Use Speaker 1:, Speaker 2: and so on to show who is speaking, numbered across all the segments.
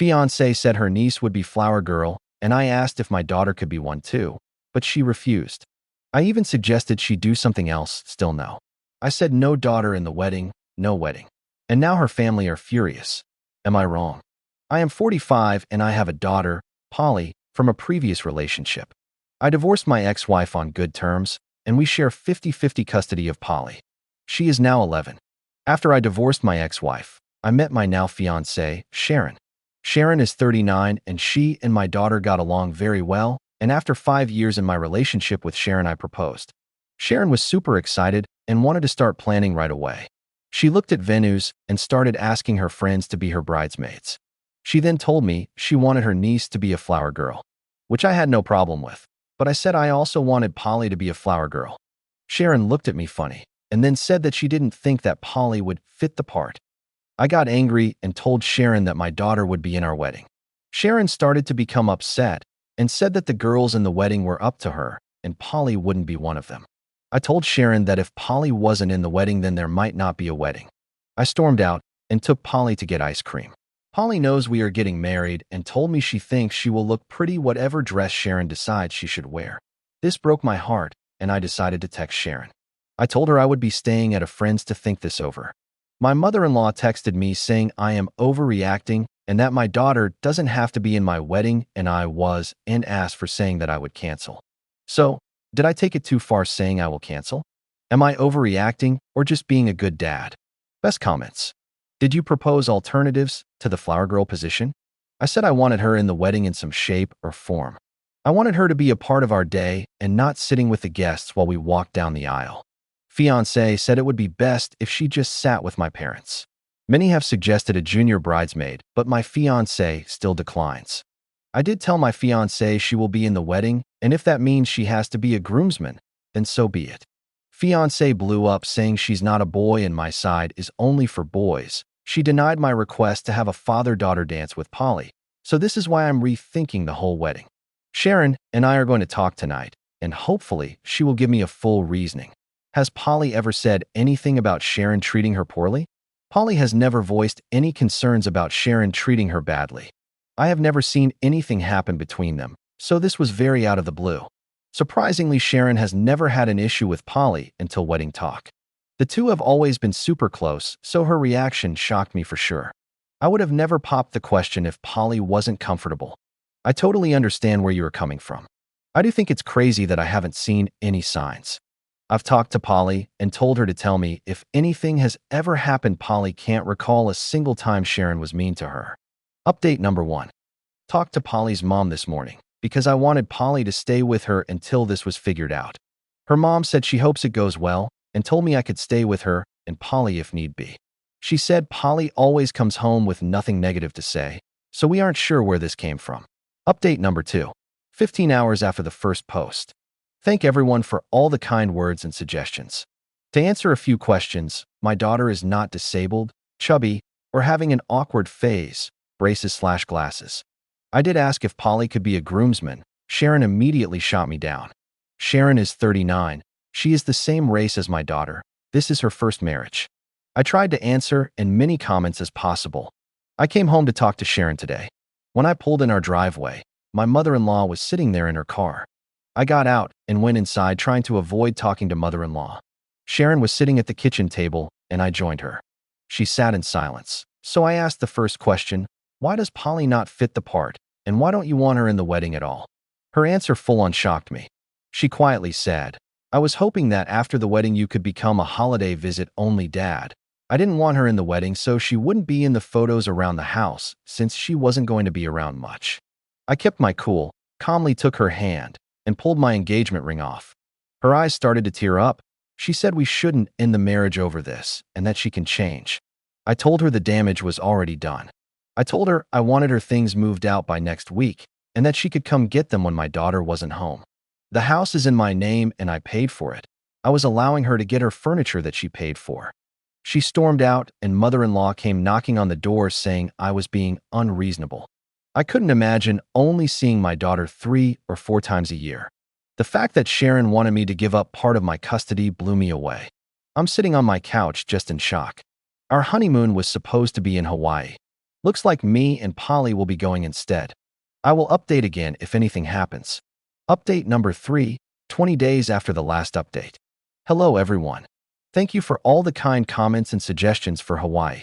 Speaker 1: Fiancée said her niece would be flower girl, and I asked if my daughter could be one too, but she refused. I even suggested she do something else, still no. I said no daughter in the wedding, no wedding. And now her family are furious. Am I wrong? I am 45 and I have a daughter, Polly, from a previous relationship. I divorced my ex-wife on good terms, and we share 50-50 custody of Polly. She is now 11. After I divorced my ex-wife, I met my now fiancée, Sharon. Sharon is 39 and she and my daughter got along very well, and after 5 years in my relationship with Sharon, I proposed. Sharon was super excited and wanted to start planning right away. She looked at venues and started asking her friends to be her bridesmaids. She then told me she wanted her niece to be a flower girl, which I had no problem with, but I said I also wanted Polly to be a flower girl. Sharon looked at me funny and then said that she didn't think that Polly would fit the part. I got angry and told Sharon that my daughter would be in our wedding. Sharon started to become upset and said that the girls in the wedding were up to her and Polly wouldn't be one of them. I told Sharon that if Polly wasn't in the wedding, then there might not be a wedding. I stormed out and took Polly to get ice cream. Polly knows we are getting married and told me she thinks she will look pretty whatever dress Sharon decides she should wear. This broke my heart and I decided to text Sharon. I told her I would be staying at a friend's to think this over. My mother-in-law texted me saying I am overreacting and that my daughter doesn't have to be in my wedding, and I was and asked for saying that I would cancel. So, did I take it too far saying I will cancel? Am I overreacting or just being a good dad? Best comments. Did you propose alternatives to the flower girl position? I said I wanted her in the wedding in some shape or form. I wanted her to be a part of our day and not sitting with the guests while we walked down the aisle. Fiancée said it would be best if she just sat with my parents. Many have suggested a junior bridesmaid, but my fiancée still declines. I did tell my fiancée she will be in the wedding, and if that means she has to be a groomsman, then so be it. Fiancée blew up saying she's not a boy and my side is only for boys. She denied my request to have a father-daughter dance with Polly, so this is why I'm rethinking the whole wedding. Sharon and I are going to talk tonight, and hopefully she will give me a full reasoning. Has Polly ever said anything about Sharon treating her poorly? Polly has never voiced any concerns about Sharon treating her badly. I have never seen anything happen between them, so this was very out of the blue. Surprisingly, Sharon has never had an issue with Polly until wedding talk. The two have always been super close, so her reaction shocked me for sure. I would have never popped the question if Polly wasn't comfortable. I totally understand where you are coming from. I do think it's crazy that I haven't seen any signs. I've talked to Polly and told her to tell me if anything has ever happened. Polly can't recall a single time Sharon was mean to her. Update number 1. Talked to Polly's mom this morning because I wanted Polly to stay with her until this was figured out. Her mom said she hopes it goes well and told me I could stay with her and Polly if need be. She said Polly always comes home with nothing negative to say, so we aren't sure where this came from. Update number 2. 15 hours after the first post. Thank everyone for all the kind words and suggestions. To answer a few questions, my daughter is not disabled, chubby, or having an awkward phase, braces/glasses. I did ask if Polly could be a groomsman. Sharon immediately shot me down. Sharon is 39. She is the same race as my daughter. This is her first marriage. I tried to answer in many comments as possible. I came home to talk to Sharon today. When I pulled in our driveway, my mother-in-law was sitting there in her car. I got out and went inside trying to avoid talking to mother-in-law. Sharon was sitting at the kitchen table and I joined her. She sat in silence. So I asked the first question, why does Polly not fit the part and why don't you want her in the wedding at all? Her answer full-on shocked me. She quietly said, I was hoping that after the wedding you could become a holiday visit-only dad. I didn't want her in the wedding so she wouldn't be in the photos around the house since she wasn't going to be around much. I kept my cool, calmly took her hand, and pulled my engagement ring off. Her eyes started to tear up. She said we shouldn't end the marriage over this and that she can change. I told her the damage was already done. I told her I wanted her things moved out by next week and that she could come get them when my daughter wasn't home. The house is in my name and I paid for it. I was allowing her to get her furniture that she paid for. She stormed out and mother-in-law came knocking on the door saying I was being unreasonable. I couldn't imagine only seeing my daughter 3 or 4 times a year. The fact that Sharon wanted me to give up part of my custody blew me away. I'm sitting on my couch just in shock. Our honeymoon was supposed to be in Hawaii. Looks like me and Polly will be going instead. I will update again if anything happens. Update number 3, 20 days after the last update. Hello everyone. Thank you for all the kind comments and suggestions for Hawaii.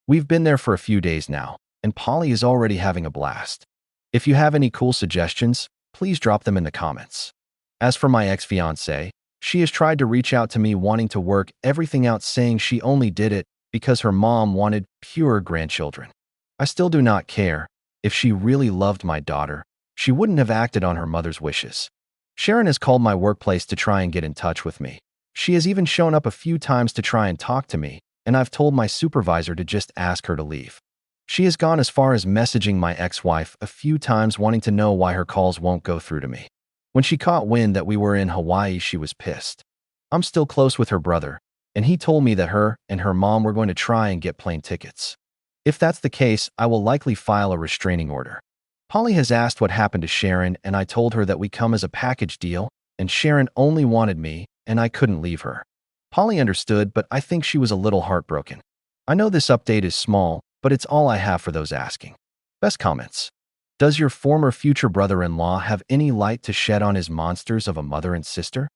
Speaker 1: We've been there for a few days now, and Polly is already having a blast. If you have any cool suggestions, please drop them in the comments. As for my ex-fiancée, she has tried to reach out to me wanting to work everything out, saying she only did it because her mom wanted pure grandchildren. I still do not care. If she really loved my daughter, she wouldn't have acted on her mother's wishes. Sharon has called my workplace to try and get in touch with me. She has even shown up a few times to try and talk to me, and I've told my supervisor to just ask her to leave. She has gone as far as messaging my ex-wife a few times wanting to know why her calls won't go through to me. When she caught wind that we were in Hawaii, she was pissed. I'm still close with her brother, and he told me that her and her mom were going to try and get plane tickets. If that's the case, I will likely file a restraining order. Polly has asked what happened to Sharon, and I told her that we come as a package deal, and Sharon only wanted me, and I couldn't leave her. Polly understood, but I think she was a little heartbroken. I know this update is small, but it's all I have for those asking. Best comments. Does your former future brother-in-law have any light to shed on his monsters of a mother and sister?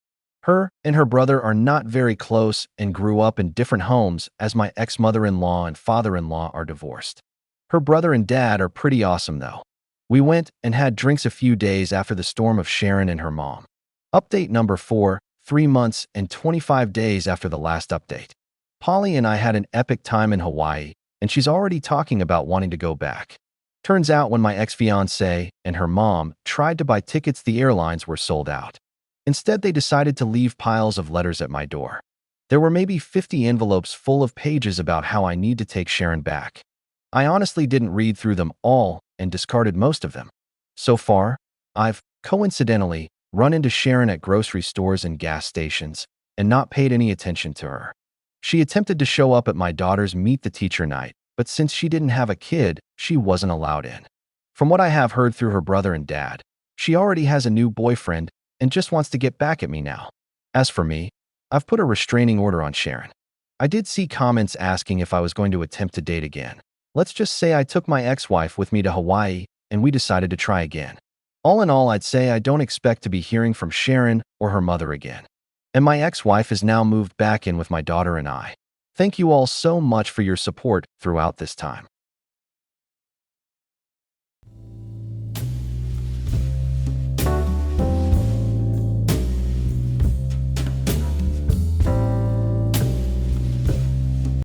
Speaker 1: Her and her brother are not very close and grew up in different homes, as my ex-mother-in-law and father-in-law are divorced. Her brother and dad are pretty awesome though. We went and had drinks a few days after the storm of Sharon and her mom. Update number 4, 3 months and 25 days after the last update. Polly and I had an epic time in Hawaii, and she's already talking about wanting to go back. Turns out when my ex-fiancée and her mom tried to buy tickets, the airlines were sold out. Instead, they decided to leave piles of letters at my door. There were maybe 50 envelopes full of pages about how I need to take Sharon back. I honestly didn't read through them all and discarded most of them. So far, I've, coincidentally, run into Sharon at grocery stores and gas stations and not paid any attention to her. She attempted to show up at my daughter's Meet the Teacher night, but since she didn't have a kid, she wasn't allowed in. From what I have heard through her brother and dad, she already has a new boyfriend and just wants to get back at me now. As for me, I've put a restraining order on Sharon. I did see comments asking if I was going to attempt to date again. Let's just say I took my ex-wife with me to Hawaii and we decided to try again. All in all, I'd say I don't expect to be hearing from Sharon or her mother again. And my ex-wife has now moved back in with my daughter and I. Thank you all so much for your support throughout this time.